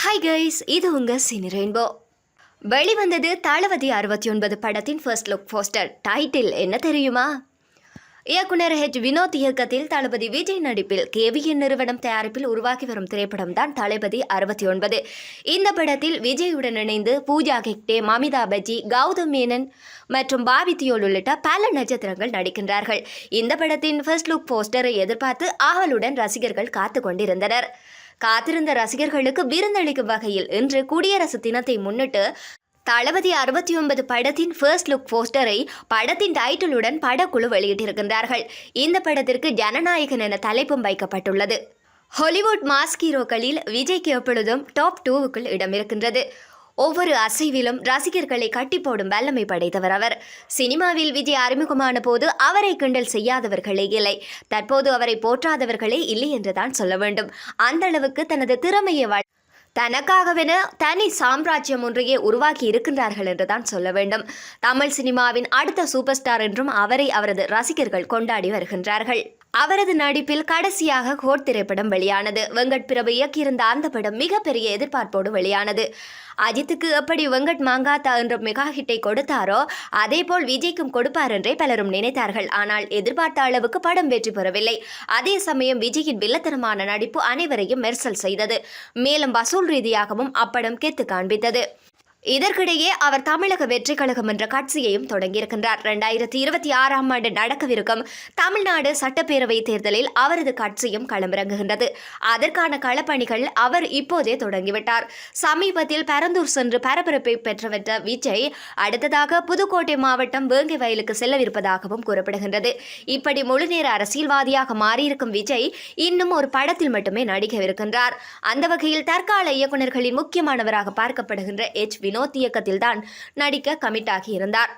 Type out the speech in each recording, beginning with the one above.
Hi guys, இது உங்கள் cine rainbow. வெளிவந்தது தளபதி 69 படத்தின் ஃபர்ஸ்ட் லுக் போஸ்டர். டைட்டில் என்ன தெரியுமா? இயக்குனர் வினோத் இயக்கத்தில் தளபதி விஜய் நடிப்பில் KVN நிறுவனம் தயாரிப்பில் உருவாக்கி வரும் திரைப்படம் தான் தளபதி 69. இந்த படத்தில் விஜயுடன் இணைந்து பூஜா ஹெக்டே, மமிதா பஜ்ஜி, கௌதம் மேனன் மற்றும் பாபி தியோல் உள்ளிட்ட பல நட்சத்திரங்கள் நடிக்கின்றார்கள். இந்த படத்தின் ஃபர்ஸ்ட் லுக் போஸ்டரை எதிர்பார்த்து ஆவலுடன் ரசிகர்கள் காத்து கொண்டிருந்தனர். காத்திருந்த ரசிகர்களுக்கு விருந்தளிக்கும் வகையில் இன்று குடியரசு தினத்தை முன்னிட்டு தளபதி 69 படத்தின் ஃபர்ஸ்ட் லுக் போஸ்டரை படத்தின் டைட்டிலுடன் படக்குழு வெளியிட்டிருக்கின்றார்கள். இந்த படத்திற்கு ஜனநாயகன் என தலைப்பும் வைக்கப்பட்டுள்ளது. ஹாலிவுட் மாஸ் ஹீரோக்களில் விஜய்க்கு எப்பொழுதும் டாப் 2க்குள் இடம் இருக்கின்றது. ஒவ்வொரு அசைவிலும் ரசிகர்களை கட்டி போடும் வல்லமை படைத்தவர் அவர். சினிமாவில் விஜய் அறிமுகமான போது அவரை கிண்டல் செய்யாதவர்களே இல்லை, தற்போது அவரை போற்றாதவர்களே இல்லை என்றுதான் சொல்ல வேண்டும். அந்த அளவுக்கு தனது திறமையை தனக்காகவென தனி சாம்ராஜ்யம் ஒன்றையே உருவாக்கி இருக்கின்றார்கள் என்றுதான் சொல்ல வேண்டும். தமிழ் சினிமாவின் அடுத்த சூப்பர் ஸ்டார் என்றும் அவரை அவரது ரசிகர்கள் கொண்டாடி வருகின்றார்கள். அவரது நடிப்பில் கடைசியாக கோட் திரைப்படம் வெளியானது. வெங்கட் பிரபு இயக்கியிருந்த அந்த படம் மிகப்பெரிய எதிர்பார்ப்போடு வெளியானது. அஜித்துக்கு எப்படி வெங்கட் மாங்காத்தா என்ற மெகா ஹிட்டை கொடுத்தாரோ அதேபோல் விஜய்க்கும் கொடுப்பார் என்றே பலரும் நினைத்தார்கள். ஆனால் எதிர்பார்த்த அளவுக்கு படம் வெற்றி பெறவில்லை. அதே சமயம் விஜயின் வில்லத்தனமான நடிப்பு அனைவரையும் மெர்சல் செய்தது. மேலும் வசூல் ரீதியாகவும் அப்படம் கெத்து காண்பித்தது. இதற்கிடையே அவர் தமிழக வெற்றி கழகம் என்ற கட்சியையும் தொடங்கியிருக்கின்றார். 2026ஆம் ஆண்டு நடக்கவிருக்கும் தமிழ்நாடு சட்டப்பேரவை தேர்தலில் அவரது கட்சியும் களமிறங்குகின்றது. அதற்கான களப்பணிகள் அவர் இப்போதே தொடங்கிவிட்டார். சமீபத்தில் பரந்தூர் சென்று பரபரப்பை பெற்றவற்ற விஜய் அடுத்ததாக புதுக்கோட்டை மாவட்டம் வேங்கை வயலுக்கு செல்லவிருப்பதாகவும் கூறப்படுகின்றது. இப்படி முழுநேர அரசியல்வாதியாக மாறியிருக்கும் விஜய் இன்னும் ஒரு படத்தில் மட்டுமே நடிக்கவிருக்கின்றார். அந்த வகையில் தற்கால இயக்குநர்களின் முக்கியமானவராக பார்க்கப்படுகின்ற வினோத் இயக்கத்தில் தான் நடிக்க கமிட் ஆகியிருந்தார்.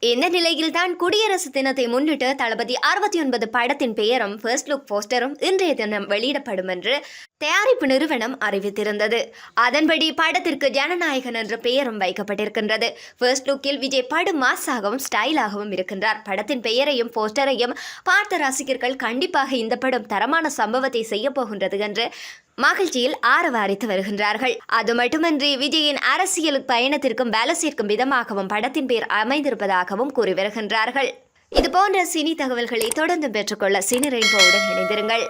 இந்த நிலையில் தான் குடியரசு தினத்தை முன்னிட்டு தளபதி 69 படத்தின் பெயரும் ஃபர்ஸ்ட் லுக் போஸ்டரும் இன்றைய தினம் வெளியிடப்படும் என்று தயாரிப்பு நிறுவனம் அறிவித்திருந்தது. அதன்படி படத்திற்கு ஜனநாயகன் என்ற பெயரும் வைக்கப்பட்டிருக்கின்றது. ஃபர்ஸ்ட் லுக்கில் விஜய் படும் மாஸாகவும் ஸ்டைலாகவும் இருக்கின்றார். படத்தின் பெயரையும் போஸ்டரையும் பார்த்த ரசிகர்கள் கண்டிப்பாக இந்த படம் தரமான சம்பவத்தை செய்ய போகின்றது என்று மகிழ்ச்சியில் ஆரவாரித்து வருகின்றார்கள். அது மட்டுமின்றி விஜயின் அரசியல் பயணத்திற்கும் வேலை சேர்க்கும் விதமாகவும் படத்தின் பெயர் அமைந்திருப்பதாகவும் கூறி வருகின்றார்கள். இதுபோன்ற சினி தகவல்களை தொடர்ந்து பெற்றுக்கொள்ள சினி ரெயின்போவுடன் இணைந்திருங்கள்.